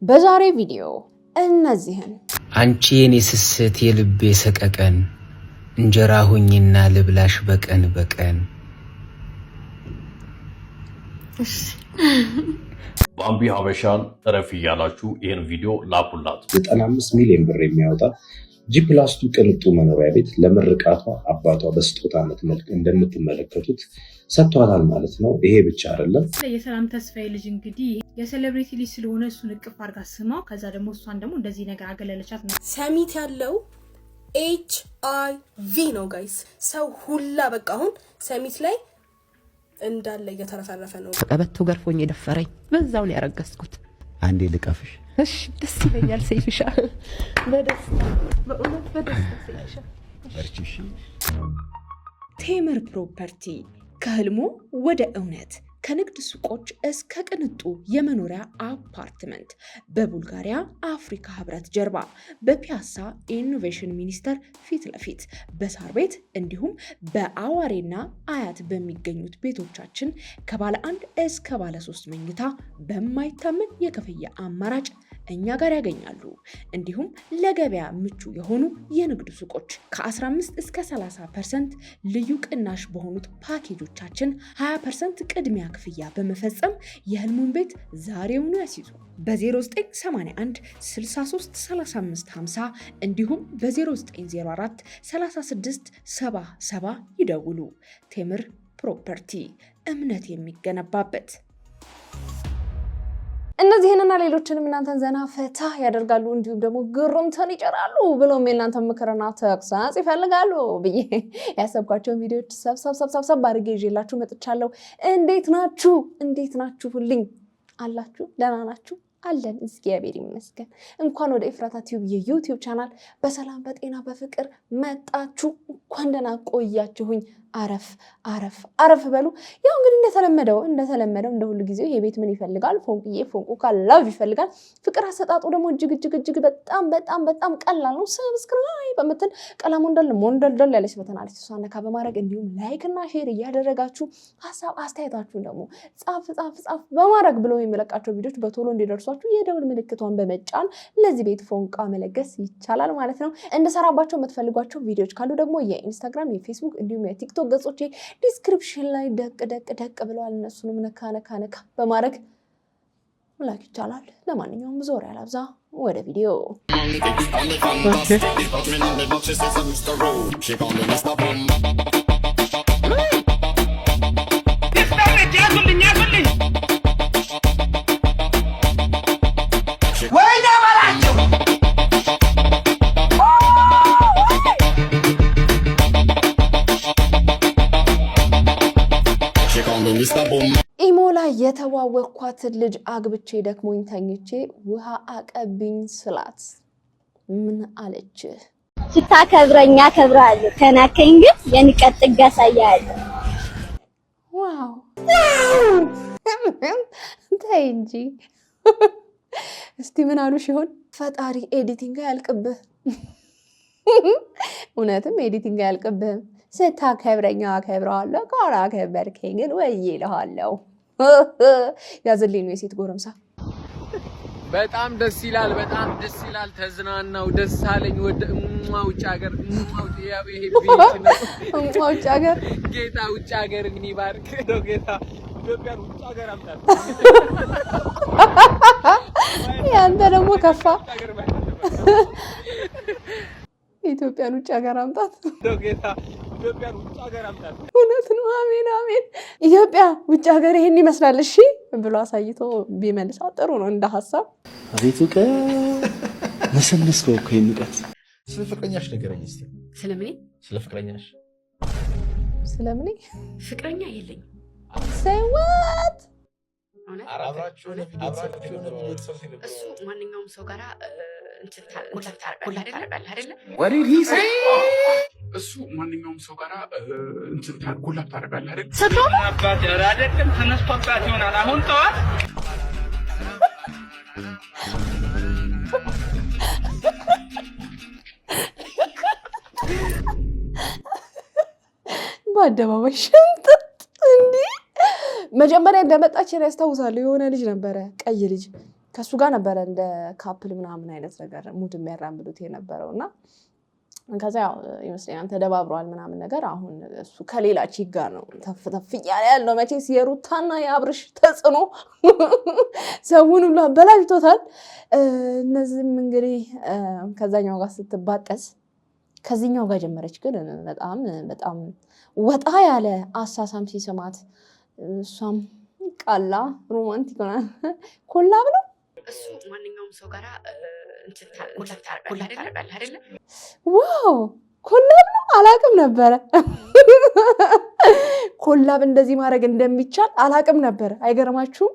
በዛሬ ቪዲዮ እነዚህን አንቺ የኔ ስስት የልቤ ሰቀቀን እንጀራ ሁኝና ልብላሽ በቀን በቀን ባምቢ ሀበሻን ተረፍ ያላችሁ ይሄን ቪዲዮ ላኩላት 95 ሚሊዮን ብር የሚያወጣ ጂፕላስቱ ቅንጡ መኖሪያ ቤት ለምርቃቷ አባቷ በስጦታነት መልክ እንደምትመለከቱት ሰጥቷታል ማለት ነው። ይሄ ብቻ አይደለም። የሰላም ተስፋዬ ልጅ እንግዲህ የሴሌብሪቲ ልጅ ስለሆነ እሱን እቅፍ አድርጋ ስማው ከዛ ደግሞ እሷን ደግሞ እንደዚህ ነገር አገለለቻት ነው። ሰሚት ያለው HIV ነው ጋይስ። ሰው ሁላ በቃ አሁን ሰሚት ላይ እንዳለ እየተረፈረፈ ነው። ቀበቶ ገርፎኝ የደፈረኝ በዛው ነው ያረጋስኩት። አንዴ ልቀፍሽ? እሺ ደስ ይለኛል። ሰይፍሻ በደስታ በእውነት በደስታ ሰይፍሻ በርቺሽ። ቴምር ፕሮፐርቲ ከህልሙ ወደ እውነት ከንግድ ሱቆች እስከ ቅንጡ የመኖሪያ አፓርትመንት በቡልጋሪያ አፍሪካ ህብረት ጀርባ በፒያሳ ኢኖቬሽን ሚኒስቴር ፊት ለፊት በሳር ቤት እንዲሁም በአዋሬና አያት በሚገኙት ቤቶቻችን ከባለ 1 እስከ ባለ 3 መኝታ በማይታመን የክፍያ አማራጭ እኛ ጋር ያገኛሉ። እንዲሁም ለገበያ ምቹ የሆኑ የንግድ ሱቆች ከ15 እስከ 30% ልዩ ቅናሽ በሆኑት ፓኬጆቻችን 20% ቅድሚያ ክፍያ በመፈጸም የህልሙን ቤት ዛሬውኑ ያስይዙ። በ0981 63 35 50 እንዲሁም በ0904 36 77 ይደውሉ። ቴምር ፕሮፐርቲ እምነት የሚገነባበት። እነዚህንና ሌሎችንም እናንተን ዘና ፈታ ያደርጋሉ እንዲሁም ደግሞ ግሩምትን ይጨራሉ ብሎም የእናንተን ምክርና ተግሳጽ ይፈልጋሉ ብዬ ያሰብኳቸውን ቪዲዮዎች ሰብሰብ አድርጌ ይዤላችሁ መጥቻለሁ። እንዴት ናችሁ? ሁልኝ አላችሁ? ደህና ናችሁ? አለን እግዚአብሔር ይመስገን። እንኳን ወደ ኤፍራታ ቲዩብ የዩቲዩብ ቻናል በሰላም በጤና በፍቅር መጣችሁ። እንኳን ደህና ቆያችሁኝ። አረፍ በሉ። ያው እንግዲህ እንደተለመደው እንደ ሁሉ ጊዜው ይሄ ቤት ምን ይፈልጋል? ፎንቁ ካላቭ ይፈልጋል። ፍቅር አሰጣጡ ደግሞ እጅግ በጣም ቀላል ነው። ሰብስክራይብ በመተን ቀላሙ ሞንደል ያለች በተናለች እሷን ነካ በማድረግ እንዲሁም ላይክ እና ሼር እያደረጋችሁ ሐሳብ አስተያየታችሁን ደግሞ ጻፍ በማድረግ ብለው የሚለቃቸው ቪዲዮዎች በቶሎ እንዲደርሷችሁ የደውል ምልክቷን በመጫን ለዚህ ቤት ፎንቃ መለገስ ይቻላል ማለት ነው። እንደሰራባቸው የምትፈልጓቸው ቪዲዮዎች ካሉ ደግሞ የኢንስታግራም፣ የፌስቡክ እንዲሁም የቲክቶክ ገጾቼ ዲስክሪፕሽን ላይ ደቅ ብለዋል። እነሱንም ነካ በማድረግ ላይክ ይቻላል። ለማንኛውም ዞር ያላብዛ ወደ ቪዲዮ። ኢሞ ላይ የተዋወቅኳትን ልጅ አግብቼ ደክሞኝ ተኝቼ ውሃ አቀብኝ ስላት ምን አለች? ስታከብረኛ አከብራለሁ፣ ከናከኝ ግን የንቀት ጥግ አሳያለሁ። ዋው ተይ እንጂ። እስቲ ምን አሉሽ ይሆን? ፈጣሪ ኤዲቲንግ አያልቅብህ። እውነትም ኤዲቲንግ አያልቅብህም። ስታከብረኛ አከብራለሁ፣ ካላከበርከኝ ግን ወይልሃለሁ። ያዝልኝ ነው የሴት ጎረምሳ። በጣም ደስ ይላል። ተዝናናው፣ ደስ አለኝ። ወደ ውጭ ሀገር ውጭ ሀገር ጌታ ውጭ ሀገር ግን ይባርክ ነው ጌታ። ኢትዮጵያን ውጭ ሀገር አምጣት። ያንተ ደግሞ ከፋ። ኢትዮጵያን ውጭ ሀገር አምጣት ነው ጌታ። ኢትዮጵያን ውጭ ሀገር አምጣት። እውነት ነው። አሜን። ኢትዮጵያ ውጭ ሀገር ይሄን ይመስላል እሺ ብሎ አሳይቶ ቢመልሳው ጥሩ ነው እንደ ሐሳብ። አቤቱ መሰነስከው እኮ የሚቀጥ። ስለ ፍቅረኛሽ ንገረኝ እስቲ። ስለምን? ስለ ፍቅረኛሽ። ስለምን? ፍቅረኛ የለኝም። ሰይወት አብራችሁ እሱ ማንኛውም ሰው ጋራ ኮላፕ ታደርጋለህ አይደለ? እሱ ማንኛውም ሰው ጋራ ኮላፕ ታደርጋለህ አይደል? ሰጥቶ አባት አይደለም ተነስቶባት ይሆናል። አሁን ጠዋት በአደባባይ ሽንጥጥ እንዴ! መጀመሪያ እንደመጣች ያስታውሳለሁ። የሆነ ልጅ ነበረ፣ ቀይ ልጅ ከሱ ጋር ነበረ እንደ ካፕል ምናምን አይነት ነገር ሙድ የሚያራምዱት የነበረውና ከዛ ያው ይመስለኛል ተደባብሯል ምናምን ነገር አሁን እሱ ከሌላ ቺክ ጋር ነው ተፍተፍ እያለ ያለው መቼስ የሩታና የአብርሽ ተጽዕኖ ሰውን ሁሉ አበላሽቶታል እነዚህም እንግዲህ ከዛኛው ጋር ስትባቀስ ከዚህኛው ጋር ጀመረች ግን በጣም በጣም ወጣ ያለ አሳሳም ሲሰማት እሷም ቃላ ሮማንቲክ ሆና ኮላብ ነው እሱ ማንኛውም ሰው ጋራ ኮላብ ታደርጋለህ አይደለ? ዋው ኮላብ ነው አላቅም ነበረ ኮላብ እንደዚህ ማድረግ እንደሚቻል አላቅም ነበር አይገርማችሁም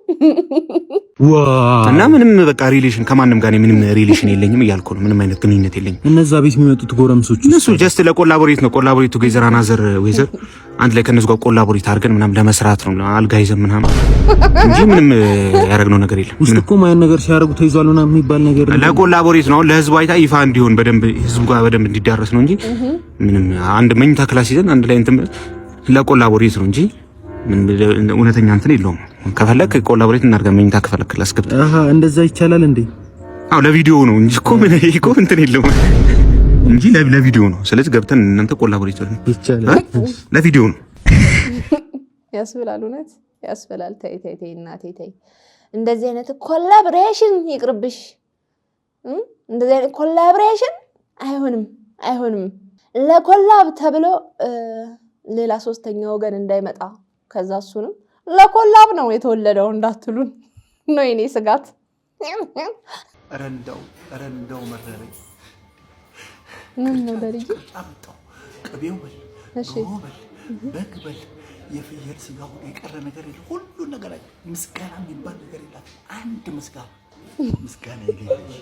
እና ምንም በቃ ሪሌሽን ከማንም ጋር ምንም ሪሌሽን የለኝም እያልኩ ነው ምንም አይነት ግንኙነት የለኝም እነዛ ቤት የሚመጡት ጎረምሶች እነሱ ጀስት ለኮላቦሬት ነው ኮላቦሬት ቱጌዘር አናዘር ዌዘር አንድ ላይ ከነሱ ጋር ኮላቦሬት አድርገን ምናምን ለመስራት ነው አልጋ ይዘን ምናምን እንጂ ምንም ያደረግነው ነገር የለም ውስጥ እኮ ማን ነገር ሲያደርጉ ተይዟልና የሚባል ነገር ለኮላቦሬት ነው ለህዝቡ አይታ ይፋ እንዲሆን በደንብ ህዝቡ ጋር በደንብ እንዲዳረስ ነው እንጂ ምንም አንድ መኝታ ክላስ ይዘን አንድ ላይ እንትን ለኮላቦሬት ነው እንጂ ምን እውነተኛ እንትን የለውም ከፈለክ ኮላቦሬት እናርጋ መኝታ ክፍል አስገብተህ እንደዛ ይቻላል እንዴ አው ለቪዲዮ ነው እንጂ እኮ ምን እኮ እንትን የለውም እንጂ ለቪዲዮ ነው ስለዚህ ገብተን እናንተ ኮላቦሬት ይቻላል ለቪዲዮ ነው ያስብላል እውነት ያስብላል ተይ እናቴ ተይ እንደዚህ አይነት ኮላቦሬሽን ይቅርብሽ እንደዚህ አይነት ኮላቦሬሽን አይሆንም ለኮላብ ተብሎ ሌላ ሶስተኛ ወገን እንዳይመጣ ከዛ እሱንም ለኮላብ ነው የተወለደው እንዳትሉን ነው የኔ ስጋት ረንዳው መረረኝ ምን ነው ደርጂ አምጣው ቅቤው በል እሺ በቅበል የፍየል ስጋው የቀረ ነገር የለ ሁሉ ነገር አለ ምስጋና የሚባል ነገር የለም አንድ ምስጋና የሌለሽ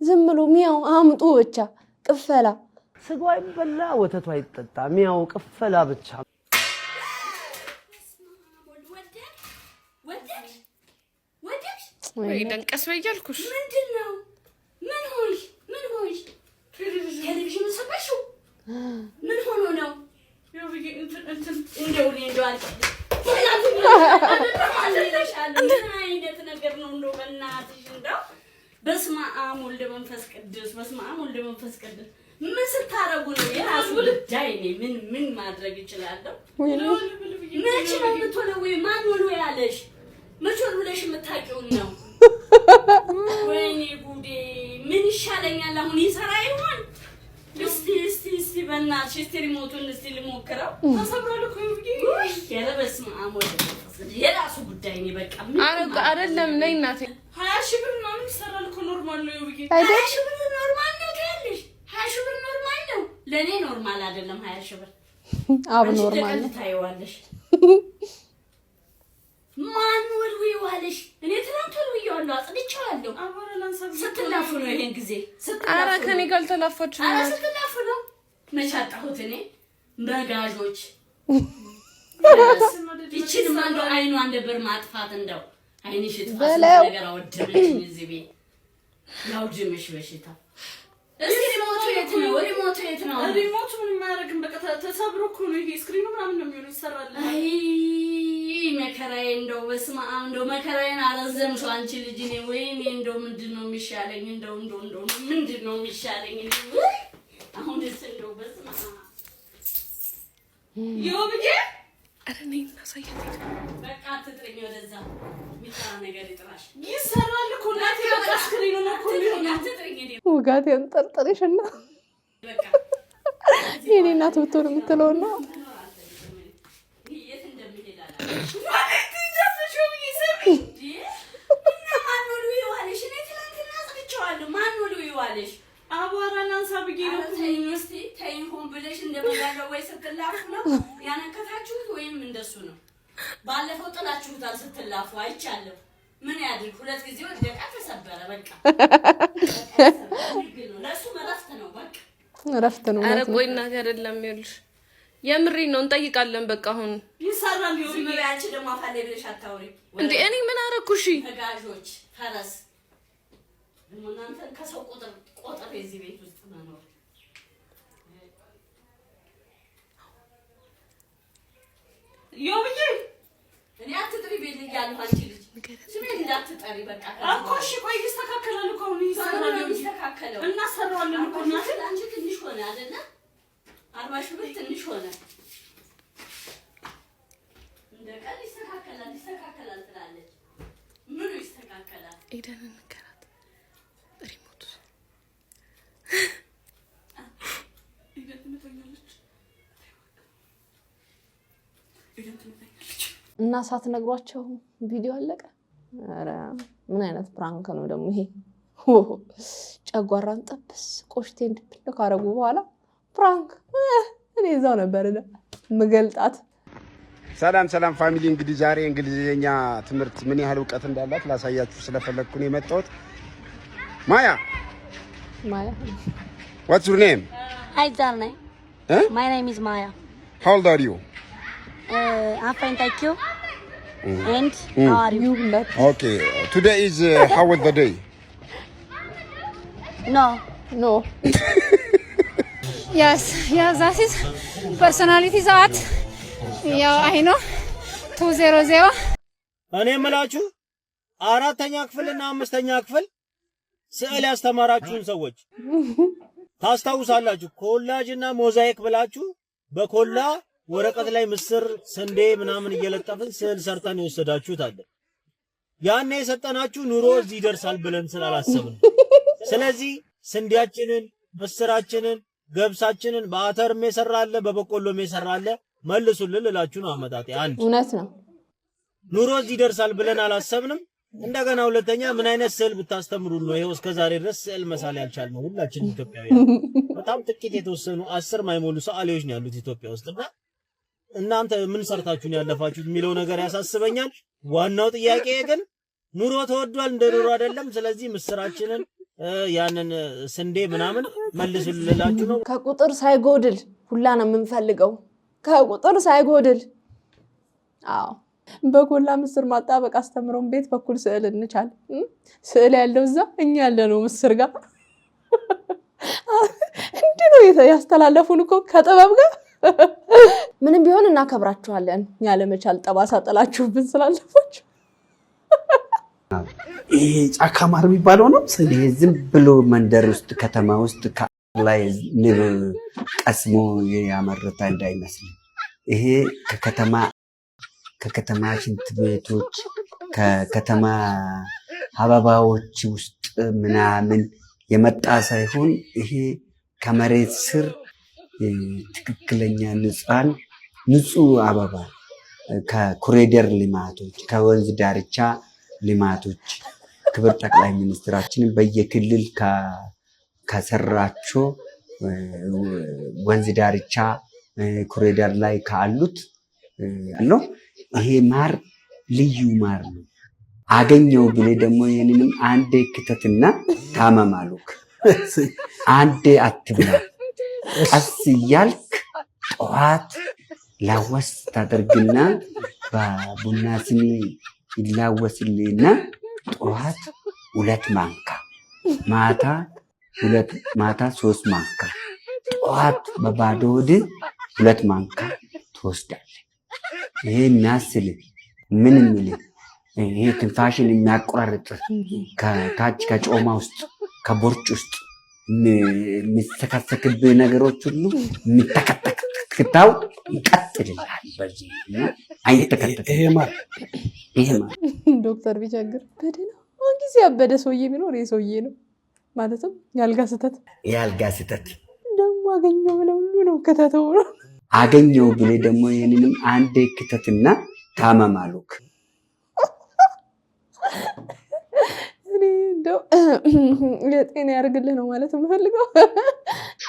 ዝም ብሎ ሚያው አምጡ ብቻ ቅፈላ ስጋው አይበላ ወተቱ አይጠጣ ሚያው ቅፈላ ብቻ ወይ ደንቀስ በያልኩሽ ምንድነው ምን ሆይሽ ቴሌቪዥን ሰበሽው ምን ሆኖ ነው እንደው አይነት ነገር ነው እንደው በእናትሽ እንደው በስመ አብ ወልደ መንፈስ ቅዱስ ምን ስታረጉ ነው የራሱ ጉዳይ ነው ምን ማድረግ ይችላልው መቼ ነው የምትወለው ማን ወለው ያለሽ መቼ ብለሽ የምታውቂው ነው ወይኔ ጉዴ ምን ይሻለኛል አሁን ይሰራ ይሆን እስቲ በእናትሽ እስቲ ሪሞቱን እስቲ ልሞክረው ተሰብሯል እኮ በስመ አብ ወልደ መንፈስ የራሱ ጉዳይ ነው በቃ አይደለም ነይ እናቴ 20 ሺህ ብር ምናምን ይሰራል እኮ ኖርማል ነው ይብዬ 20 ሺህ ብር ኖርማል ነው ትያለሽ 20 ሺህ ብር ኖርማል ነው ለኔ ኖርማል አይደለም 20 ሺህ ብር አብ ኖርማል ነው ታይዋለሽ ማን ወልዊዋለሽ እኔ ትናንት ወልዊዋለሁ አጥልቻለሁ ስትላፉ ነው ይሄን ጊዜ ኧረ ከኔ ጋር ተላፋችሁ ኧረ ስትላፉ ነው መቻጣሁት እኔ መጋዦች ይቺን ማንዶ አይኑ አንደበር ማጥፋት እንደው አይንሽ ጥፋት ነገር አወደመኝ እዚህ ቤት ያውጅምሽ በሽታ እስኪ ሪሞቱ የት ነው ሪሞቱ ምን ማረግም በቃ ተሰብሮ እኮ ነው ይሄ ስክሪኑ ምናምን ነው የሚሆነው ይሰራል አይ መከራዬ እንደው በስመ አብ እንደው መከራዬን አረዘምሽው አንቺ ልጅ ነኝ ወይኔ እንደው ምንድነው የሚሻለኝ እንደው ምንድነው የሚሻለኝ አሁንስ እንደው በስመ አብ ይወብዬ አረ ነይ እናሳያት በቃ አትጥሪኝ ወደዛ ሚጣራ ነገር ይጥራሽ ይሰራል እኮ እናቴ በቃ ስክሪኑ ነው እኮ ነው አትጥሪኝ እንዴ ውጋት ያንጠርጥርሽና የኔ እናት ብትሆን የምትለው ነው አቧራና አንሳብዬ ነው እስቲ ተይሆን ብለሽ እንደመጋገው ወይ ስትላፉ ነው ያነከታችሁት ወይም እንደሱ ነው ባለፈው ጥላችሁታል ስትላፉ አይቻለሁ ምን ያድርግ ሁለት ጊዜ ወደቃ ተሰበረ በቃ ለሱ መረፍት ነው በቃ ረፍት ነው ኧረ ቆይ እናቴ አይደለም ይልሽ የምሪ ነው እንጠይቃለን በቃ አሁን ይሰራል ይሁን ያቺ ደግሞ አፋላይ ብለሽ አታውሪ እንዴ እኔ ምን አረኩሽ ተጋዦች ፈረስ እናንተ ከሰው ቁጥር እዚህ ቤት ውስጥ መኖር እኔ አትጥሪ ቤት እያለሁ አንቺ ልጅ ስሜን እንዳትጠሪ በቃ እኮ እሺ ቆይ ይስተካከላል እኮ ነው ይስተካከላል እናሰራዋለን እኮ እናት አንቺ ትንሽ ሆነ አይደለ 40 ሺህ ብር ትንሽ ሆነ እንደቀል ይስተካከላል ትላለች ምን ይስተካከላል ኤደን እንከራት ሪሞት ኤደን ትመጣለች እና ሳትነግሯቸው ቪዲዮ አለቀ። ኧረ ምን አይነት ፕራንክ ነው ደግሞ ይሄ? ጨጓራን ጠብስ ቆሽቴን ድብል ካረጉ በኋላ ፕራንክ እኔ እዛው ነበር ምገልጣት። ሰላም ፋሚሊ፣ እንግዲህ ዛሬ እንግሊዝኛ ትምህርት ምን ያህል ዕውቀት እንዳላት ላሳያችሁ ስለፈለኩ ነው የመጣሁት። ማያ What's your name? Hi darling. My name is Maya. How old are you? I'm fine, thank you. And how are you? Okay. Today is how was the day? No. Yes, that is personality that. Yeah, I know. 200. እኔ የምላችሁ አራተኛ ክፍልና አምስተኛ ክፍል ስዕል ያስተማራችሁን ሰዎች ታስታውሳላችሁ? ኮላጅና ሞዛይክ ብላችሁ በኮላ ወረቀት ላይ ምስር ስንዴ ምናምን እየለጠፍን ስዕል ሰርተን የወሰዳችሁት አለ። ያኔ የሰጠናችሁ ኑሮ እዚህ ይደርሳል ብለን ስላላሰብን፣ ስለዚህ ስንዴያችንን ምስራችንን ገብሳችንን በአተርም የሰራለ በበቆሎም የሰራለ መልሱልን ልላችሁ ነው አመጣጤ። አንድ እውነት ነው ኑሮ እዚህ ይደርሳል ብለን አላሰብንም። እንደገና ሁለተኛ ምን አይነት ስዕል ብታስተምሩ ነው ይሄው እስከዛሬ ድረስ ስዕል መሳል ያልቻልነው? ሁላችንም ኢትዮጵያውያን በጣም ጥቂት የተወሰኑ 10 ማይሞሉ ሰዓሊዎች ነው ያሉት ኢትዮጵያ ውስጥና እናንተ ምን ሰርታችሁ ነው ያለፋችሁት የሚለው ነገር ያሳስበኛል። ዋናው ጥያቄ ግን ኑሮ ተወዷል እንደ ኑሮ አይደለም። ስለዚህ ምስራችንን ያንን ስንዴ ምናምን መልሱልላችሁ ነው። ከቁጥር ሳይጎድል ሁላ ነው የምንፈልገው፣ ከቁጥር ሳይጎድል። አዎ በኮላ ምስር ማጣበቅ አስተምሮን ቤት በኩል ስዕል እንቻል። ስዕል ያለው እዛ እኛ ያለ ነው ምስር ጋር እንዴ ነው ያስተላለፉን እኮ ከጥበብ ጋር። ምንም ቢሆን እናከብራችኋለን። ያለመቻል ጠባሳ ጥላችሁብን ስላለፋችሁ። ይሄ ጫካ ማር የሚባለው ነው። ዝም ብሎ መንደር ውስጥ ከተማ ውስጥ ላይ ንብ ቀስሞ ያመረታ እንዳይመስል። ይሄ ከከተማ ሽንት ቤቶች ከከተማ አበባዎች ውስጥ ምናምን የመጣ ሳይሆን ይሄ ከመሬት ስር ትክክለኛ ንጹህ አበባ ከኮሪደር ልማቶች ከወንዝ ዳርቻ ልማቶች ክብር ጠቅላይ ሚኒስትራችንን በየክልል ከሰራቸው ወንዝ ዳርቻ ኮሪደር ላይ ካሉት ነው። ይሄ ማር ልዩ ማር ነው። አገኘው ብለ ደግሞ ይሄንንም አንዴ ክተትና ታመማሉክ። አንዴ አትብላ፣ ቀስ እያልክ ጠዋት ላወስ ታደርግና በቡና ስኒ ይላወስልና ጠዋት 2 ማንካ ማታ 3 ማንካ ጠዋት በባዶ ሆድ 2 ማንካ ትወስዳለህ። ይሄ የሚያስል ምን ይሄ ትንፋሽን የሚያቆራርጥ ከታች ከጮማ ውስጥ ከቦርጭ ውስጥ የሚስተካከልብህ ነገሮች ሁሉ የሚተከተክታው ይቀጥልልሃል። በዚህ አይተከተክ ይሄ ማር ዶክተር ቢቸግር በደና ጊዜ ያበደ ሰውዬ ቢኖር የሰውዬ ነው ማለትም ያልጋ ስተት ደግሞ አገኘው ብለው ሁሉ ነው ከተተው ነው። አገኘው ብለ ደግሞ ይሄንንም አንዴ ክተትና ታመማሉክ። እኔ እንደው የጤና ያርግልህ ነው ማለት የምፈልገው።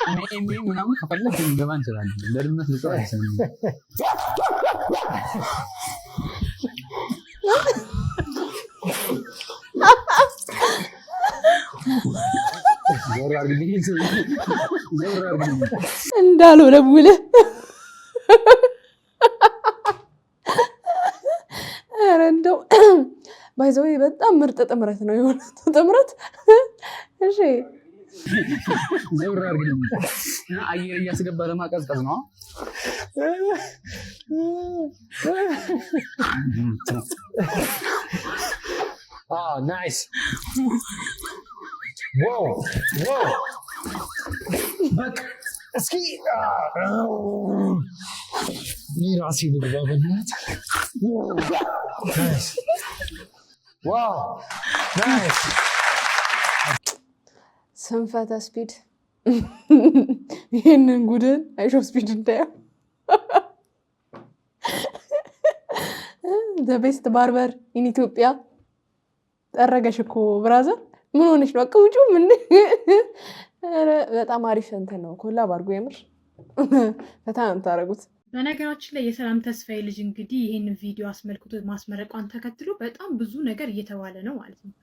እኔ ምናምን ከፈለክ እንደማ እንችላለን ለድመት ልጽፍ አይሰንም። እንዳልሆነ ብለህ ኧረ እንደው ባይዘው በጣም ምርጥ ጥምረት ነው የሆነው ጥምረት። እሺ ዘውር አድርግልኝ አየር እያስገባ ለማቀዝቀዝ ነው ናይስ ዋው በቃ እስኪ ራሴ ልግባ በእናትህ ናይስ ዋው ናይስ ስንፈተ ስፒድ ይህንን ጉድን አይሾ ስፒድ እንዳየው the best barber in ኢትዮጵያ ጠረገሽ እኮ ብራዘር ምን ሆነሽ ነው አቀውጩ ምን በጣም አሪፍ እንትን ነው ኮላብ አድርጎ የምር ፈታን ታረጉት በነገራችን ላይ የሰላም ተስፋዬ ልጅ እንግዲህ ይሄን ቪዲዮ አስመልክቶ ማስመረቋን ተከትሎ በጣም ብዙ ነገር እየተባለ ነው ማለት ነው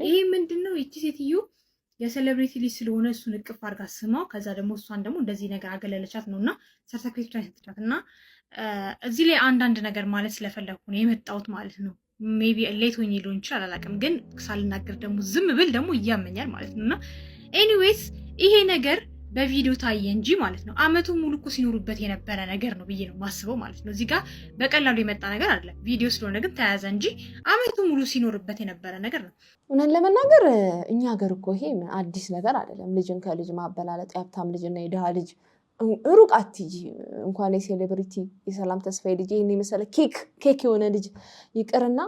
ይሄ ምንድነው እቺ ሴትዮ የሴሌብሪቲ ልጅ ስለሆነ እሱን እቅፍ አድርጋ ስማው ከዛ ደግሞ እሷን ደግሞ እንደዚህ ነገር አገለለቻት ነውና ሰርተፊኬት ሰጥቻትና እዚህ ላይ አንዳንድ ነገር ማለት ስለፈለኩ ነው የመጣሁት ማለት ነው ሜቢ ሌት ሆኜ ሊሆን ይችላል አላውቅም ግን ሳልናገር ደግሞ ዝም ብል ደግሞ እያመኛል ማለት ነውና ኤኒዌይስ ይሄ ነገር በቪዲዮ ታየ እንጂ ማለት ነው አመቱ ሙሉ እኮ ሲኖሩበት የነበረ ነገር ነው ብዬ ነው ማስበው ማለት ነው እዚህ ጋር በቀላሉ የመጣ ነገር አይደለም ቪዲዮ ስለሆነ ግን ተያዘ እንጂ አመቱ ሙሉ ሲኖርበት የነበረ ነገር ነው እነን ለመናገር እኛ ሀገር እኮ ይሄ አዲስ ነገር አይደለም ልጅን ከልጅ ማበላለጥ ያብታም ልጅና የደሃ ልጅ ሩቅ አትጂ እንኳን የሴሌብሪቲ የሰላም ተስፋዬ ልጅ ይሄን መሰለ ኬክ የሆነ ልጅ ይቅርና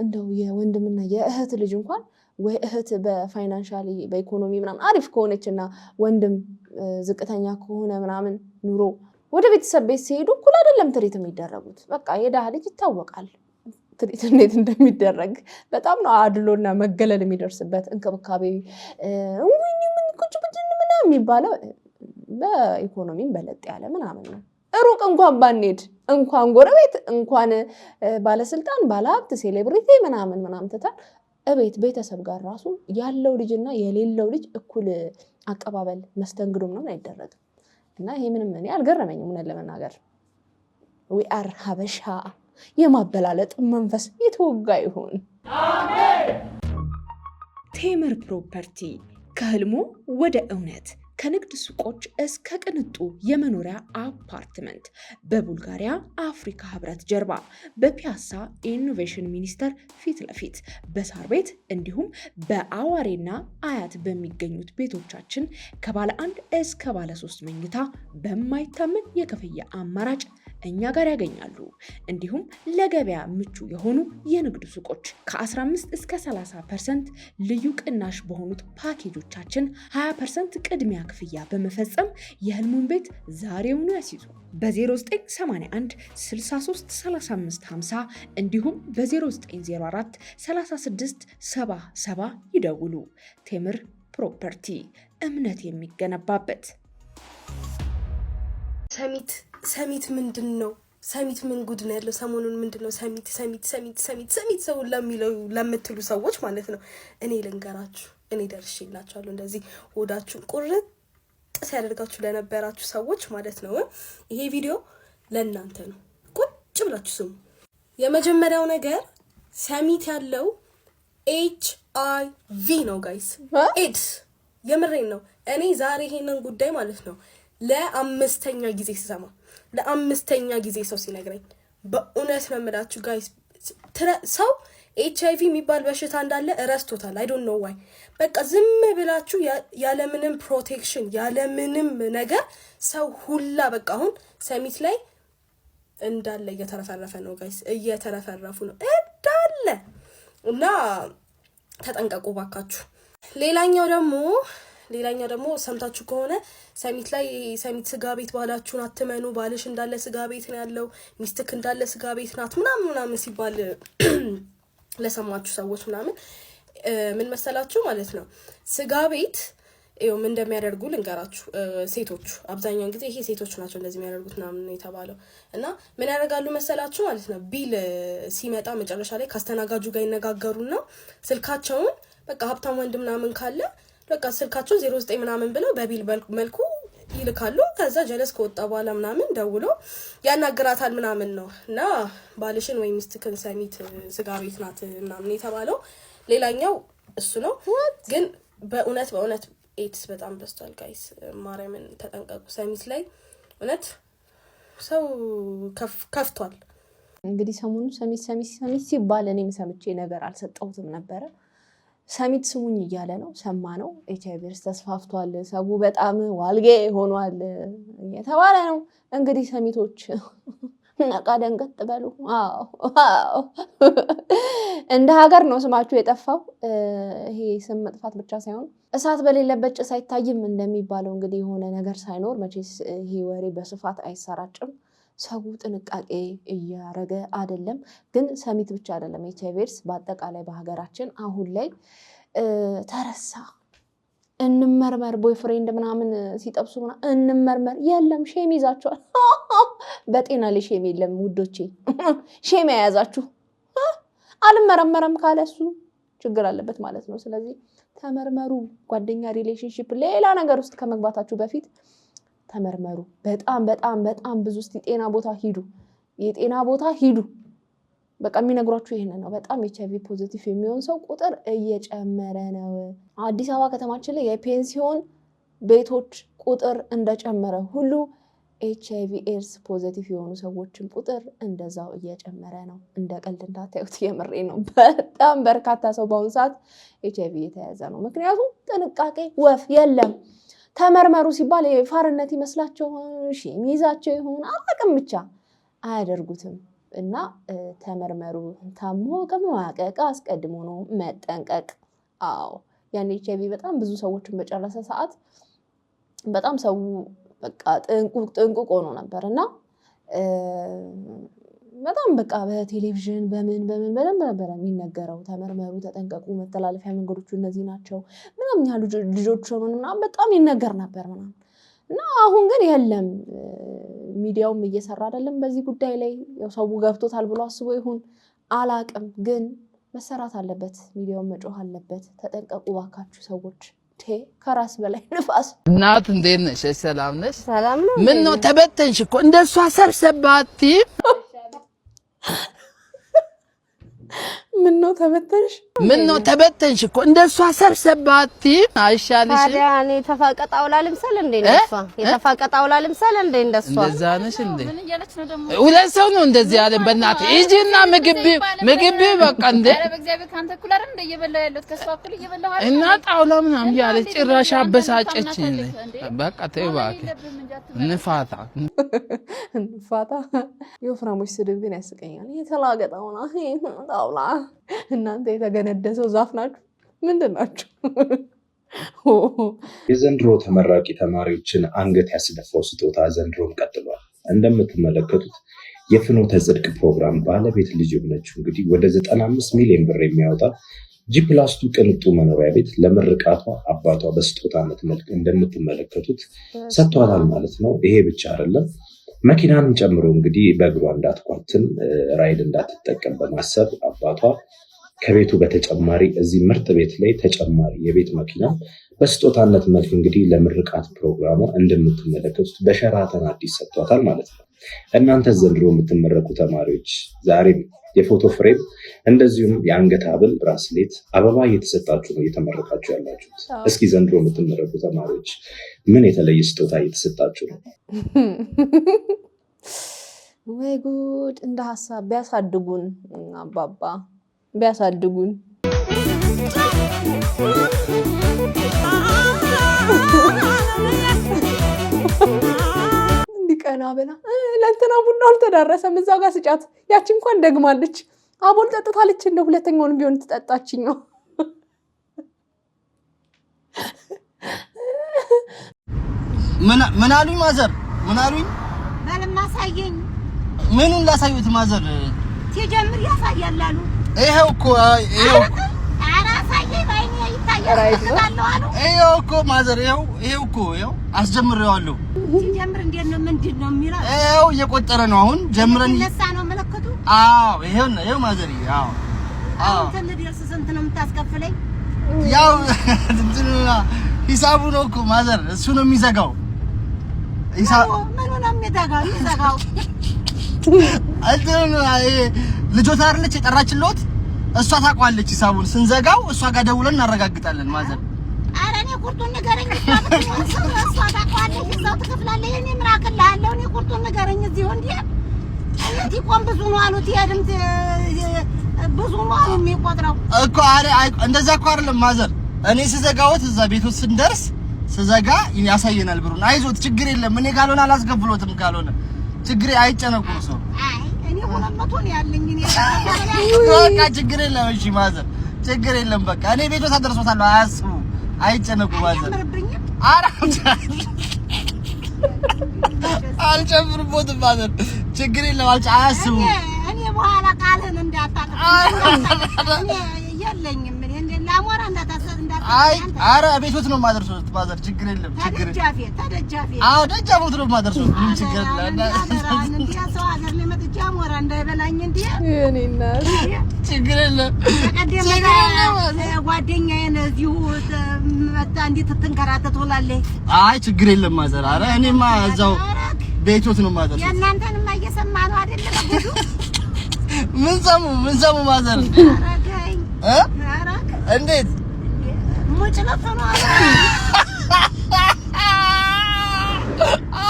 እንደው የወንድምና የእህት ልጅ እንኳን ወይ እህት በፋይናንሻሊ በኢኮኖሚ ምናምን አሪፍ ከሆነችና ወንድም ዝቅተኛ ከሆነ ምናምን ኑሮ ወደ ቤተሰብ ቤት ሲሄዱ እኩል አይደለም ትሪት የሚደረጉት በቃ የደሃ ልጅ ይታወቃል ትሪት እንዴት እንደሚደረግ በጣም ነው አድሎና መገለል የሚደርስበት እንክብካቤ ወይ ምን ቁጭ ምናምን የሚባለው በኢኮኖሚም በለጥ ያለ ምናምን ነው ሩቅ እንኳን ባንሄድ እንኳን ጎረቤት እንኳን ባለስልጣን ባለሀብት ሴሌብሪቲ ምናምን ተታል እቤት ቤተሰብ ጋር ራሱ ያለው ልጅና የሌለው ልጅ እኩል አቀባበል መስተንግዶ ምናምን አይደረግም እና ይሄ ምንም እኔ አልገረመኝም ምን ለመናገር we are ሀበሻ የማበላለጥ መንፈስ የተወጋ ይሁን አሜን ቴምር ፕሮፐርቲ ከህልሙ ወደ እውነት ከንግድ ሱቆች እስከ ቅንጡ የመኖሪያ አፓርትመንት በቡልጋሪያ አፍሪካ ህብረት ጀርባ በፒያሳ ኢኖቬሽን ሚኒስቴር ፊት ለፊት በሳር ቤት እንዲሁም በአዋሬና አያት በሚገኙት ቤቶቻችን ከባለ 1 እስከ ባለ 3 መኝታ በማይታመን የክፍያ አማራጭ እኛ ጋር ያገኛሉ እንዲሁም ለገበያ ምቹ የሆኑ የንግድ ሱቆች ከ15 እስከ 30% ልዩ ቅናሽ በሆኑት ፓኬጆቻችን 20% ቅድሚያ ክፍያ በመፈጸም የህልሙን ቤት ዛሬውኑ ያስይዙ በ0981 63 35 50 እንዲሁም በ0904 36 77 ይደውሉ ቴምር ፕሮፐርቲ እምነት የሚገነባበት ሰሚት ምንድነው ሰሚት ምን ጉድ ነው ያለው ሰሞኑን ምንድነው ሰሚት ሰው ለምትሉ ሰዎች ማለት ነው እኔ ልንገራችሁ እኔ ደርሼላችኋለሁ እንደዚህ ሆዳችሁን ቁርጥ ሲያደርጋችሁ ለነበራችሁ ሰዎች ማለት ነው ይሄ ቪዲዮ ለእናንተ ነው ቁጭ ብላችሁ ስሙ የመጀመሪያው ነገር ሰሚት ያለው HIV ነው ጋይስ ኤድስ የምሬን ነው እኔ ዛሬ ይሄንን ጉዳይ ማለት ነው ለአምስተኛ ጊዜ ስሰማ ለአምስተኛ ጊዜ ሰው ሲነግረኝ በእውነት ነው የምላችሁ ጋይስ ሰው HIV የሚባል በሽታ እንዳለ እረስቶታል I don't know why በቃ ዝም ብላችሁ ያለምንም ፕሮቴክሽን ያለምንም ነገር ሰው ሁላ በቃ አሁን ሰሚት ላይ እንዳለ እየተረፈረፈ ነው ጋይስ እየተረፈረፉ ነው እንዳለ እና ተጠንቀቁ ባካችሁ ሌላኛው ደግሞ ሰምታችሁ ከሆነ ሰሚት ላይ ሰሚት ስጋ ቤት ባላችሁን አትመኑ ባልሽ እንዳለ ስጋ ቤት ነው ያለው ሚስትክ እንዳለ ስጋ ቤት ናት ምናምን ሲባል ለሰማችሁ ሰዎች ምናምን ምን መሰላችሁ ማለት ነው ስጋ ቤት ምን እንደሚያደርጉ ልንገራችሁ ሴቶች አብዛኛውን ጊዜ ይሄ ሴቶች ናቸው እንደዚህ የሚያደርጉት ምናምን ነው የተባለው እና ምን ያደርጋሉ መሰላችሁ ማለት ነው ቢል ሲመጣ መጨረሻ ላይ ካስተናጋጁ ጋር ይነጋገሩና ስልካቸውን በቃ ሀብታም ወንድ ምናምን ካለ በቃ ስልካቸው 09 ምናምን ብለው በቢል መልኩ ይልካሉ ከዛ ጀለስ ከወጣ በኋላ ምናምን ደውሎ ያናግራታል ምናምን ነው እና ባልሽን ወይ ሚስትክን ሰሚት ስጋ ቤት ናት ምናምን የተባለው ሌላኛው እሱ ነው ግን በእውነት ኤድስ በጣም በዝቷል ጋይስ። ማርያምን ተጠንቀቁ። ሰሚት ላይ እውነት ሰው ከፍቷል። እንግዲህ ሰሞኑ ሰሚት ሲባል እኔም ሰምቼ ነገር አልሰጠሁትም ነበረ። ሰሚት ስሙኝ እያለ ነው፣ ሰማ ነው። ኤችአይቪ ተስፋፍቷል፣ ሰው በጣም ዋልጌ ሆኗል የተባለ ነው። እንግዲህ ሰሚቶች ነቃ ደንገጥ በሉ። አዎ እንደ ሀገር ነው ስማችሁ የጠፋው። ይሄ ስም መጥፋት ብቻ ሳይሆን እሳት በሌለበት ጭስ አይታይም እንደሚባለው እንግዲህ የሆነ ነገር ሳይኖር መቼስ ይሄ ወሬ በስፋት አይሰራጭም። ሰው ጥንቃቄ እያደረገ አይደለም። ግን ሰሚት ብቻ አይደለም ኤችአይቪ ኤድስ በአጠቃላይ በሀገራችን አሁን ላይ ተረሳ። እንመርመር ቦይፍሬንድ ምናምን ሲጠብሱ እንመርመር የለም፣ ሼም ይዛችኋል። በጤና ላይ ሼም የለም ውዶቼ፣ ሼም የያዛችሁ አልመረመረም ካለሱ ችግር አለበት ማለት ነው። ስለዚህ ተመርመሩ። ጓደኛ ሪሌሽንሺፕ ሌላ ነገር ውስጥ ከመግባታችሁ በፊት ተመርመሩ። በጣም ብዙ ጤና ቦታ ሂዱ፣ የጤና ቦታ ሂዱ። በቃ የሚነግሯችሁ ይሄን ነው። በጣም ኤችአይቪ ፖዚቲቭ የሚሆን ሰው ቁጥር እየጨመረ ነው። አዲስ አበባ ከተማችን ላይ የፔንሲዮን ቤቶች ቁጥር እንደጨመረ ሁሉ ኤችአይቪ ኤድስ ፖዚቲቭ የሆኑ ሰዎችን ቁጥር እንደዛው እየጨመረ ነው። እንደ ቀልድ እንዳታዩት፣ የምሬ ነው። በጣም በርካታ ሰው በአሁኑ ሰዓት ኤችአይቪ የተያዘ ነው። ምክንያቱም ጥንቃቄ ወፍ የለም። ተመርመሩ ሲባል ፋርነት ይመስላቸው ሼም ይዛቸው ይሆን አላውቅም፣ ብቻ አያደርጉትም። እና ተመርመሩ። ታሞ ከመዋቀቅ አስቀድሞ ነው መጠንቀቅ። አዎ ያን ኤችአይቪ በጣም ብዙ ሰዎችን በጨረሰ ሰዓት በጣም ሰው በቃ ጥንቁቅ ሆኖ ነበር እና በጣም በቃ በቴሌቪዥን በምን በደንብ ነበር የሚነገረው። ተመርመሩ፣ ተጠንቀቁ፣ መተላለፊያ መንገዶቹ እነዚህ ናቸው ምናምን ያሉ ልጆች ሆነን ምናምን በጣም ይነገር ነበር ምናምን። እና አሁን ግን የለም፣ ሚዲያውም እየሰራ አይደለም በዚህ ጉዳይ ላይ። ያው ሰው ገብቶታል ብሎ አስቦ ይሁን አላቅም፣ ግን መሰራት አለበት፣ ሚዲያው መጮህ አለበት። ተጠንቀቁ ባካችሁ ሰዎች። ከራስ በላይ ንፋስ። እናት እንዴት ነሽ? ሰላም ነሽ? ሰላም ነው። ምን ነው ተበተንሽ እኮ እንደሷ ሰብሰባት። ምን ነው ተበተንሽ? ምን ነው ተበተንሽ እኮ እንደሷ ሰብሰባት አይሻልሽ? ታዲያ እኔ ተፋቀጣውላ ልምሰል እንዴ? እንደሷ የተፋቀጣውላ ልምሰል እንዴ? እንደሷ እንደዛ ነሽ እንዴ? ሁለት ሰው ነው እንደዚህ ያለን። በእናትህ ሂጂና ምግብ በቃ እንዴ። ኧረ በእግዚአብሔር ካንተ እኩል አይደል እንደ እየበላሁ ያለሁት ከሷ እኩል እየበላሁ አይደል? እና ጣውላ ምናምን ያለች ጭራሽ አበሳጨችኝ። በቃ ተይ እባክህ እንፋታ። የወፍራሞች ስድብ ግን ያስቀኛል። የተላገጠውና ጣውላ እናንተ የተገነደሰው ዛፍ ናችሁ ምንድን ናችሁ? የዘንድሮ ተመራቂ ተማሪዎችን አንገት ያስደፋው ስጦታ ዘንድሮም ቀጥሏል። እንደምትመለከቱት የፍኖተ ጽድቅ ፕሮግራም ባለቤት ልጅ የሆነችው እንግዲህ ወደ 95 ሚሊዮን ብር የሚያወጣ ጂፕላስቱ ቅንጡ መኖሪያ ቤት ለምርቃቷ አባቷ በስጦታነት መልክ እንደምትመለከቱት ሰጥቷታል ማለት ነው። ይሄ ብቻ አይደለም፣ መኪናንም ጨምሮ እንግዲህ በእግሯ እንዳትኳትን ራይድ እንዳትጠቀም በማሰብ አባቷ ከቤቱ በተጨማሪ እዚህ ምርጥ ቤት ላይ ተጨማሪ የቤት መኪና በስጦታነት መልክ እንግዲህ ለምርቃት ፕሮግራሙ እንደምትመለከቱት በሸራተን አዲስ ሰጥቷታል ማለት ነው። እናንተ ዘንድሮ የምትመረቁ ተማሪዎች ዛሬም የፎቶ ፍሬም እንደዚሁም የአንገት ሐብል፣ ብራስሌት፣ አበባ እየተሰጣችሁ ነው እየተመረቃችሁ ያላችሁት። እስኪ ዘንድሮ የምትመረቁ ተማሪዎች ምን የተለየ ስጦታ እየተሰጣችሁ ነው? ወይ ጉድ! እንደ ሀሳብ ቢያሳድጉን አባባ ቢያሳድጉን። እንዲቀና ብላ ለእንትና ቡና አልተዳረሰም እዛ ጋር ስጫት፣ ያቺ እንኳን ደግማለች አቦል ጠጥታለች። እንደ ሁለተኛውን ቢሆን ትጠጣችኝ ነው። ምን አሉኝ ማዘር? ምን አሉኝ? ባለም አሳየኝ። ምኑን ላሳዩት ማዘር? ሲጀምር ያሳያል አሉ። ይሄው እኮ ይሄው ኧረ አሳየኝ፣ ባይኔ ይታያል አሉ። ይሄው እኮ ማዘር፣ ይሄው እኮ ይሄው አስጀምሬዋለሁ። ሲጀምር እንዴት ነው ምንድን ነው የሚለው? ይሄው እየቆጠረ ነው አሁን ጀምረን። ለሳ ነው ምልክቱ? አዎ ይሄው ማዘር፣ አዎ አዎ። ትንድርስ ስንት ነው የምታስከፍለኝ? ያው ሂሳቡ ነው እኮ ማዘር፣ እሱ ነው የሚዘጋው። ምኑ ነው የሚዘጋው? ልጆት አይደለች የጠራችልዎት? እሷ ታውቀዋለች ሂሳቡን። ስንዘጋው እሷ ጋር ደውለን እናረጋግጣለን ማዘር። ቁርጡን ንገረኝ። እሷ ታውቀዋለች፣ እዛው ትከፍላለች። እኔ ምን አቅልሃለሁ? እኔ ቁርጡን ንገረኝ። እዚሁ እንዴ እነዚህ ቆም ብዙ ነው አሉት። የድምፅ ብዙ ነው የሚቆጥረው እኮ። እንደዛ እኮ አይደለም ማዘር። እኔ ስዘጋዎት እዛ ቤት ውስጥ ስንደርስ ስዘጋ ያሳየናል ብሩን። አይዞት ችግር የለም። እኔ ካልሆነ አላስገብሎትም። ካልሆነ ችግር አይጨነቁም። ሰው እኔ 200 ነው ያለኝ። እኔ በቃ ችግር የለም። እሺ ማዘር ችግር የለም። በቃ እኔ ቤት ውስጥ አደርሶታለሁ። አያስቡ፣ አይጨነቁ ማዘር። አልጨምርቦትም ማዘር። ችግር የለም። አያስቡ። እኔ በኋላ ቃልህን እንዳታቀም የለኝም። እኔ ላሞራ እንዳታሰብ አይ ኧረ ቤቶት ነው የማደርሱት ማዘር። ችግር የለም። ችግር ተደጃፊ አዎ ደጃፎት ነው የማደርሱት። ምን ችግር አለ? እንዴ ሰው ሀገር ላይ መጥቼ አሞራ እንዳይበላኝ እንዴ። የኔ እናት ችግር የለም። ተቀደም ጓደኛዬን እዚሁ መጣ እንዴት ትንከራተት ውላለች። አይ ችግር የለም ማዘር። ኧረ እኔማ እዛው ቤቶት ነው የማደርሱት። የእናንተንማ እየሰማ ነው አይደለም ጉዱ። ምን ሰሙ ማዘር? አረጋኝ እንዴት ሙጭ ለፈኑ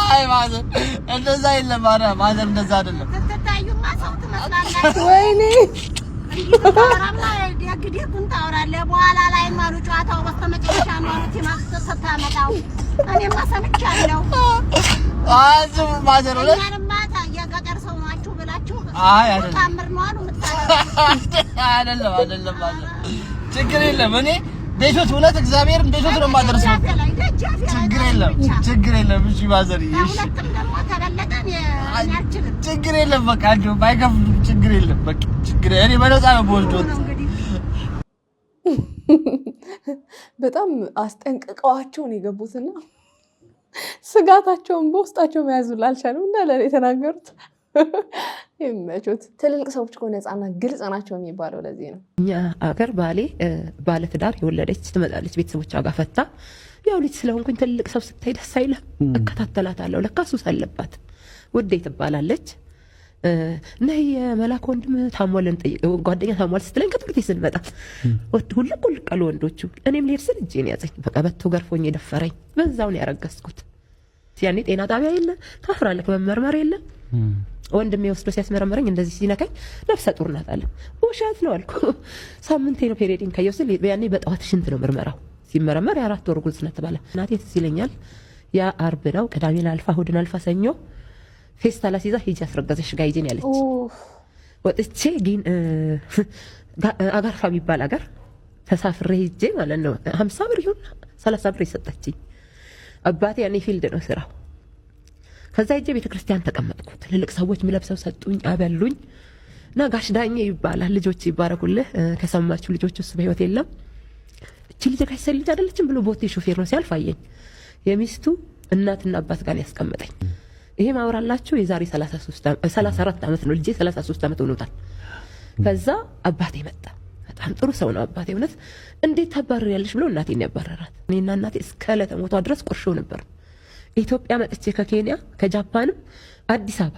አይ ማዘር እንደዛ የለም። ኧረ ማዘር እንደዛ አይደለም። ትታዩማ ሰው ትመስላላችሁ። ወይኔ ታውራማ ደግዴቱን ታውራለህ። በኋላ ላይ ማሉ ጨዋታው በስተመጨረሻ ነው ቲማክስ ተታመጣው። እኔማ ሰምቻለሁ። አዝም ማዘር ወለ ማታ የገጠር ሰው ናችሁ ብላችሁ አይ አይደለም ታምር ነው አሉ አይደለም ማዘር። ችግር የለም። እኔ ቤቶት እውነት እግዚአብሔር ቤቶት ነው የማደርሰው። ችግር የለም። እሺ ማዘር ሁለቱም ደግሞ ተበለጠን ያልችልም። ችግር የለም። በቃ እንደው ባይከፍሉ ችግር የለም። በቃ ችግር እኔ በነፃ ነው የምወስደው። በጣም አስጠንቅቀዋቸው ነው የገቡትና ስጋታቸውን በውስጣቸው መያዙ ላልቻሉም እንዳለ የተናገሩት። ይመቹት። ትልልቅ ሰዎች እኮ ነፃና ግልጽ ናቸው የሚባለው ለዚህ ነው። እኛ አገር ባለ ትዳር የወለደች ትመጣለች ቤተሰቦቿ ጋር ፈታ። ያው ልጅ ስለሆንኩኝ ትልቅ ሰው ስታይ ደስ አይልም? እከታተላታለሁ። ለካ ሱስ አለባት። ውዴ ትባላለች። ነይ የመላክ ወንድም ታሟልን ጠይቅ ጓደኛ ታሟል ስትለኝ ከትምህርት ቤት ስንመጣ ሁልቅ አሉ ወንዶቹ። እኔም ልሄድ ስል እጄን ያዘኝ። በቀበቶ ገርፎኝ የደፈረኝ። በዛውን ያረገዝኩት። ያኔ ጤና ጣቢያ የለ፣ ታፍራለህ፣ መመርመር የለ። ወንድሜ ወስዶ ሲያስመረምረኝ እንደዚህ ሲነካኝ ነፍሰ ጡር ናት አለ። ውሸት ነው አልኩ። ሳምንቴ ነው ፔሪዮዲን ካየው ስል ያኔ በጠዋት ሽንት ነው ምርመራው። ሲመረመር የ4 ወር ጉልስ ናት ተባለ። እናቴ ትዝ ይለኛል። ያ አርብ ነው፣ ቅዳሜን አልፋ እሑድን አልፋ ሰኞ ፌስታል አስይዛ ሂጂ አስረገዘሽ ጋር ሂጂን ያለች። ወጥቼ ግን አጋርፋ የሚባል አገር ተሳፍሬ ሂጄ ማለት ነው 50 ብር ይሁን 30 ብር ይሰጣችኝ። አባቴ ያኔ ፊልድ ነው ስራው። ከዛ ሂጄ ቤተክርስቲያን ተቀመጥኩ። ትልልቅ ሰዎች የሚለብሰው ሰጡኝ፣ አበሉኝ። እና ጋሽ ዳኜ ይባላል። ልጆች ይባረኩልህ። ከሰማችሁ ልጆች እሱ በህይወት የለም። እቺ ልጅ ጋሽ ሰልጅ አይደለችም ብሎ ቦቴ ሾፌር ነው ሲያልፍ አየኝ። የሚስቱ እናትና አባት ጋር ያስቀመጠኝ። ይሄ ማውራላችሁ የዛሬ 34 ዓመት ነው። ልጄ 33 ዓመት ሆኖታል። ከዛ አባቴ መጣ። በጣም ጥሩ ሰው ነው አባቴ። እውነት እንዴት ታባርሪያለሽ ብሎ እናቴን ያባረራት። እኔና እናቴ እስከ ዕለተ ሞቷ ድረስ ቁርሾ ነበር። ኢትዮጵያ መጥቼ ከኬንያ ከጃፓንም አዲስ አበባ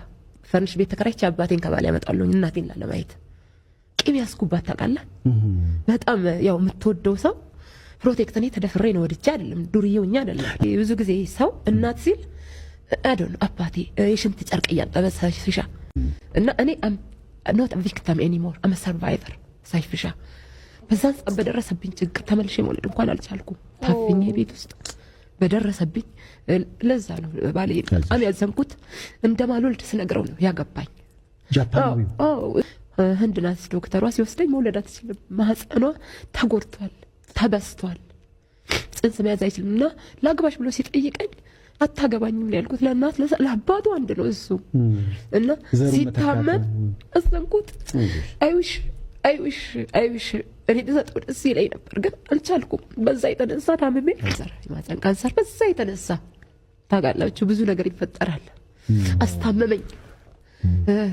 ፈርኒሽ ቤት ተከራይቼ አባቴን ከባል ያመጣለሁ እናቴን ላለማየት። ቂም ያስኩባት ታውቃለህ። በጣም ያው የምትወደው ሰው ፕሮቴክት። እኔ ተደፍሬ ነው ወድጄ አይደለም ዱርዬውኛ አይደለም። ብዙ ጊዜ ሰው እናት ሲል አዶን አባቴ የሽንት ጨርቅ እያጠበ ሳይፍሻ እና እኔ ኖት ቪክቲም ኤኒሞር አም ሰርቫይቨር ሳይፍሻ። በዛን ሰዓት በደረሰብኝ ችግር ተመልሼ መውለድ እንኳን አልቻልኩም። ታፍኜ ቤት ውስጥ በደረሰብኝ። ለዛ ነው ባሌ በጣም ያዘንኩት። እንደማልወልድ ስነግረው ነው ያገባኝ። ጃፓናዊ ህንድ ናት ዶክተሯ። ሲወስደኝ መውለድ አትችልም፣ ማህፀኗ ተጎድቷል፣ ተበስቷል፣ ጽንስ መያዝ አይችልም። እና ላግባሽ ብሎ ሲጠይቀኝ አታገባኝም ነው ያልኩት። ለእናት ለአባቱ አንድ ነው እሱ። እና ሲታመም አዘንኩት። አይውሽ እኔ ልሰጠው ደስ ይለኝ ነበር፣ ግን አልቻልኩም። በዛ የተነሳ ታምሜ የማህፀን ካንሰር በዛ የተነሳ ታውቃላችሁ ብዙ ነገር ይፈጠራል። አስታመመኝ።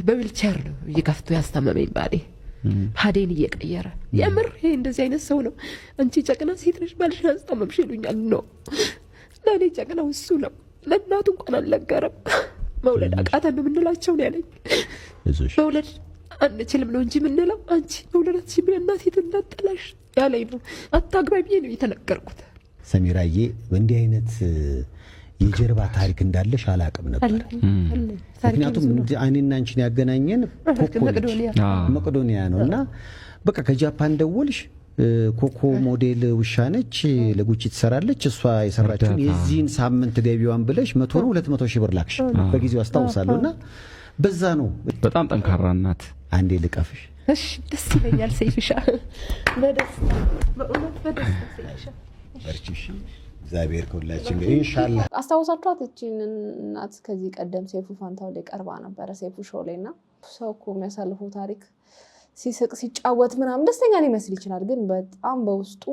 በዊልቸር ነው እየከፍቶ ያስታመመኝ ባሌ ፓዴን እየቀየረ። የምር ይሄ እንደዚህ አይነት ሰው ነው። አንቺ ጨቅና ሴት ነሽ ባልሽ አስታመምሽ ይሉኛል። ነው ለእኔ ጨቅናው እሱ ነው። ለእናቱ እንኳን አልነገረም። መውለድ አቃተን ነው የምንላቸው ነው ያለኝ። መውለድ አንችልም ነው እንጂ የምንለው አንቺ መውለድ አትችይም እናቴ እንዳትጠላሽ ያለኝ ነው። አታግባኝ ብዬ ነው የተነገርኩት። ሰሚራዬ እንዲህ አይነት የጀርባ ታሪክ እንዳለሽ አላቅም ነበር። ምክንያቱም እኔና አንቺን ያገናኘን መቄዶንያ ነውና በቃ ከጃፓን ደወልሽ ኮኮ ሞዴል ውሻ ነች ለጉቺ ትሰራለች እሷ የሰራችውን የዚህን ሳምንት ገቢዋን ብለሽ 100 ነው 200 ሺህ ብር ላክሽ በጊዜው አስታውሳለሁና በዛ ነው በጣም ጠንካራ እናት አንዴ ልቀፍሽ እሺ ደስ ይለኛል ሰይፍሻ በደስታ በእውነት በደስታ ሰይፍሻ በርቺሽ እግዚአብሔር ከሁላችን ጋር ኢንሻአላህ አስታውሳችኋት እቺን እናት ከዚህ ቀደም ሰይፉ ፋንታው ላይ ቀርባ ነበር ሰይፉ ሾው ላይና ሰው እኮ የሚያሳልፈው ታሪክ ሲስቅ ሲጫወት ምናምን ደስተኛ ሊመስል ይችላል ግን በጣም በውስጡ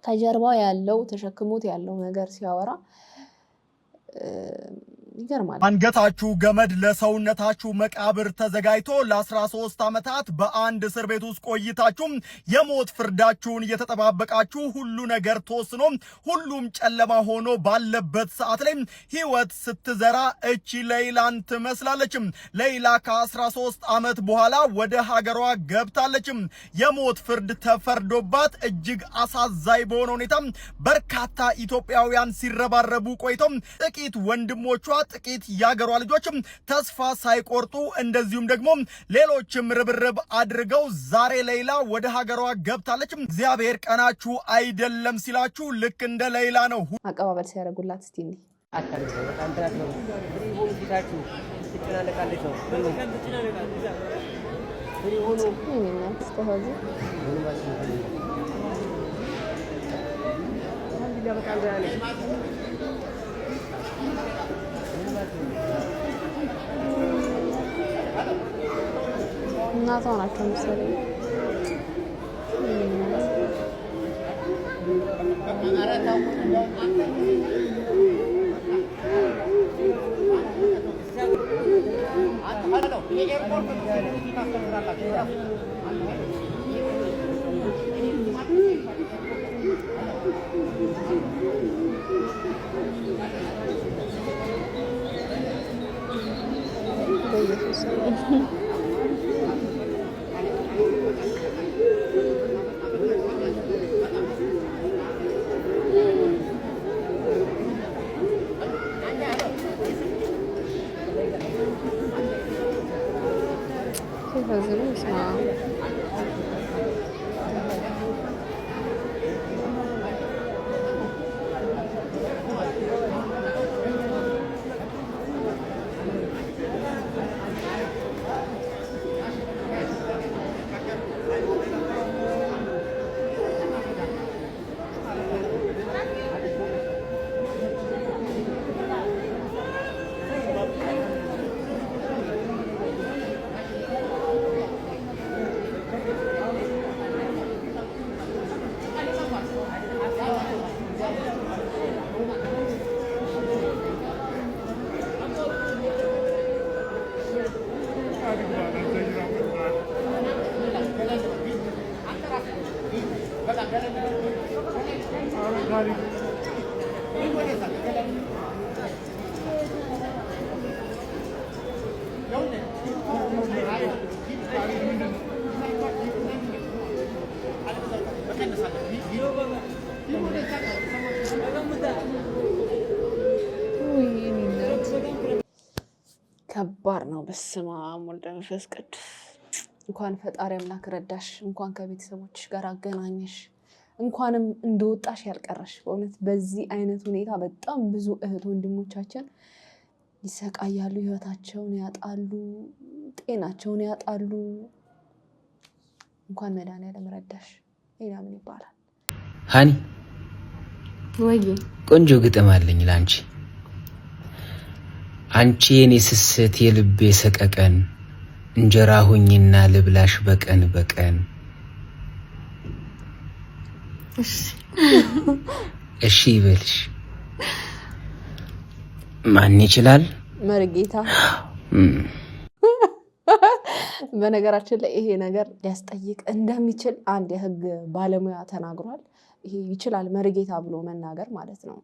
ከጀርባው ያለው ተሸክሞት ያለው ነገር ሲያወራ ይገርማል። አንገታችሁ ገመድ ለሰውነታችሁ መቃብር ተዘጋጅቶ ለ13 ዓመታት በአንድ እስር ቤት ውስጥ ቆይታችሁ የሞት ፍርዳችሁን እየተጠባበቃችሁ ሁሉ ነገር ተወስኖ ሁሉም ጨለማ ሆኖ ባለበት ሰዓት ላይ ህይወት ስትዘራ እቺ ሌይላን ትመስላለች። ሌይላ ከ13 ዓመት በኋላ ወደ ሀገሯ ገብታለች። የሞት ፍርድ ተፈርዶባት እጅግ አሳዛኝ በሆነ ሁኔታ በርካታ ኢትዮጵያውያን ሲረባረቡ ቆይተው ጥቂት ወንድሞቿ ጥቂት ያገሯ ልጆችም ተስፋ ሳይቆርጡ እንደዚሁም ደግሞ ሌሎችም ርብርብ አድርገው ዛሬ ሌይላ ወደ ሀገሯ ገብታለች። እግዚአብሔር ቀናችሁ አይደለም ሲላችሁ ልክ እንደ ሌይላ ነው አቀባበል ሲያደርጉላት እስቲ እንዴ እናቷ ናቸው መሰለኝ ከባድ ነው። በስመ አብ ወወልድ ወመንፈስ ቅዱስ። እንኳን ፈጣሪ አምላክ ረዳሽ፣ እንኳን ከቤተሰቦችሽ ጋር አገናኘሽ፣ እንኳንም እንደወጣሽ ያልቀረሽ። በእውነት በዚህ አይነት ሁኔታ በጣም ብዙ እህት ወንድሞቻችን ይሰቃያሉ፣ ህይወታቸውን ያጣሉ፣ ጤናቸውን ያጣሉ። እንኳን መድኃኒዓለም ረዳሽ። ሌላ ምን ይባላል? ሃኒ ወይ ቆንጆ ግጥም አለኝ ላንቺ። አንቺ የኔ ስስት የልቤ ሰቀቀን እንጀራ ሁኝና ልብላሽ በቀን በቀን። እሺ ይበልሽ ማን ይችላል? መርጌታ። በነገራችን ላይ ይሄ ነገር ሊያስጠይቅ እንደሚችል አንድ የህግ ባለሙያ ተናግሯል። ይሄ ይችላል መርጌታ ብሎ መናገር ማለት ነው።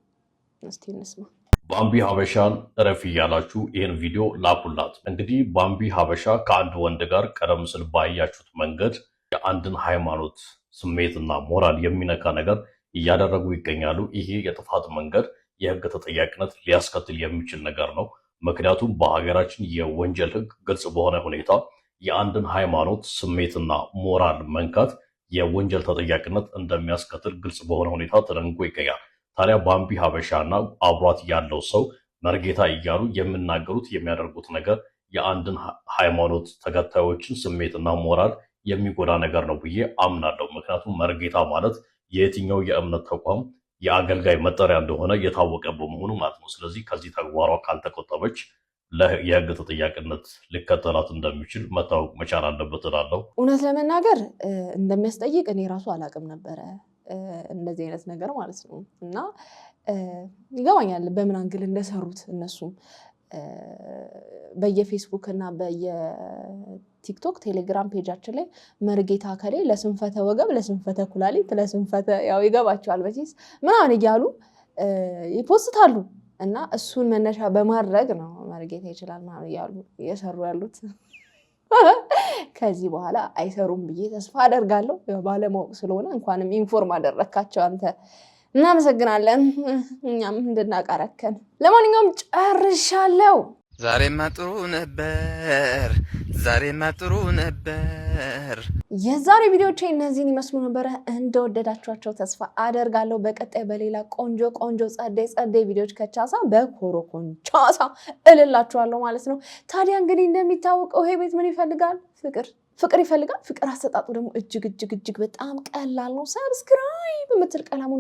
እስቲ እንስማ። ባምቢ ሀበሻን እረፍ እያላችሁ ይህን ቪዲዮ ላኩላት። እንግዲህ ባምቢ ሀበሻ ከአንድ ወንድ ጋር ቀደም ሲል ባያችሁት መንገድ የአንድን ሃይማኖት ስሜትና ሞራል የሚነካ ነገር እያደረጉ ይገኛሉ። ይሄ የጥፋት መንገድ የህግ ተጠያቂነት ሊያስከትል የሚችል ነገር ነው። ምክንያቱም በሀገራችን የወንጀል ህግ ግልጽ በሆነ ሁኔታ የአንድን ሃይማኖት ስሜትና ሞራል መንካት የወንጀል ተጠያቂነት እንደሚያስከትል ግልጽ በሆነ ሁኔታ ተደንግጎ ይገኛል። ታዲያ ባምቢ ሀበሻና አብሯት ያለው ሰው መርጌታ እያሉ የሚናገሩት የሚያደርጉት ነገር የአንድን ሃይማኖት ተከታዮችን ስሜትና ሞራል የሚጎዳ ነገር ነው ብዬ አምናለሁ። ምክንያቱም መርጌታ ማለት የየትኛው የእምነት ተቋም የአገልጋይ መጠሪያ እንደሆነ የታወቀ በመሆኑ ማለት ነው። ስለዚህ ከዚህ ተግባሯ ካልተቆጠበች የህግ ተጠያቂነት ሊከተላት እንደሚችል መታወቅ መቻል አለበት እላለሁ። እውነት ለመናገር እንደሚያስጠይቅ እኔ ራሱ አላቅም ነበረ እንደዚህ አይነት ነገር ማለት ነው። እና ይገባኛል በምን አንግል እንደሰሩት እነሱም በየፌስቡክ እና በየቲክቶክ ቴሌግራም ፔጃችን ላይ መርጌታ ከሌ ለስንፈተ ወገብ፣ ለስንፈተ ኩላሊት፣ ለስንፈተ ያው ይገባቸዋል በሲስ ምናምን እያሉ ይፖስታሉ። እና እሱን መነሻ በማድረግ ነው መርጌታ ይችላል ምናምን እያሉ እየሰሩ ያሉት። ከዚህ በኋላ አይሰሩም ብዬ ተስፋ አደርጋለሁ። ባለማወቅ ስለሆነ እንኳንም ኢንፎርም አደረካቸው አንተ። እናመሰግናለን። እኛም እንድናቀረከን። ለማንኛውም ጨርሻለሁ። ዛሬማ ጥሩ ነበር፣ ዛሬማ ጥሩ ነበር። የዛሬ ቪዲዮቼ እነዚህን ይመስሉ ነበረ። እንደወደዳችኋቸው ተስፋ አደርጋለሁ። በቀጣይ በሌላ ቆንጆ ቆንጆ ጸደይ ቪዲዮች ከቻሳ በኮሮኮንቻሳ እልላችኋለሁ ማለት ነው። ታዲያ እንግዲህ እንደሚታወቀው ይሄ ቤት ምን ይፈልጋል? ፍቅር ይፈልጋል። ፍቅር አሰጣጡ ደግሞ እጅግ በጣም ቀላል ነው። ሰብስክራይብ የምትል ቀላም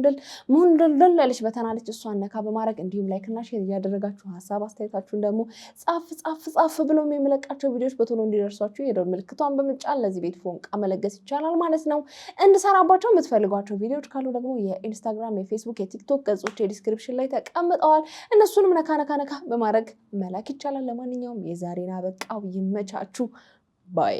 ሙንደል ያለች በተናለች እሷን ነካ በማድረግ እንዲሁም ላይክ እና ሼር እያደረጋችሁ ሀሳብ አስተያየታችሁን ደግሞ ጻፍ ብሎ የሚለቃቸው ቪዲዮዎች በቶሎ እንዲደርሷችሁ የደወል ምልክቷን በመጫን ለዚህ ቤት ፎንቃ መለገስ ይቻላል ማለት ነው። እንድሰራባቸው የምትፈልጓቸው ቪዲዮዎች ካሉ ደግሞ የኢንስታግራም፣ የፌስቡክ፣ የቲክቶክ ገጾች የዲስክሪፕሽን ላይ ተቀምጠዋል። እነሱንም ነካ በማድረግ መላክ ይቻላል። ለማንኛውም የዛሬን አበቃው። ይመቻችሁ ባይ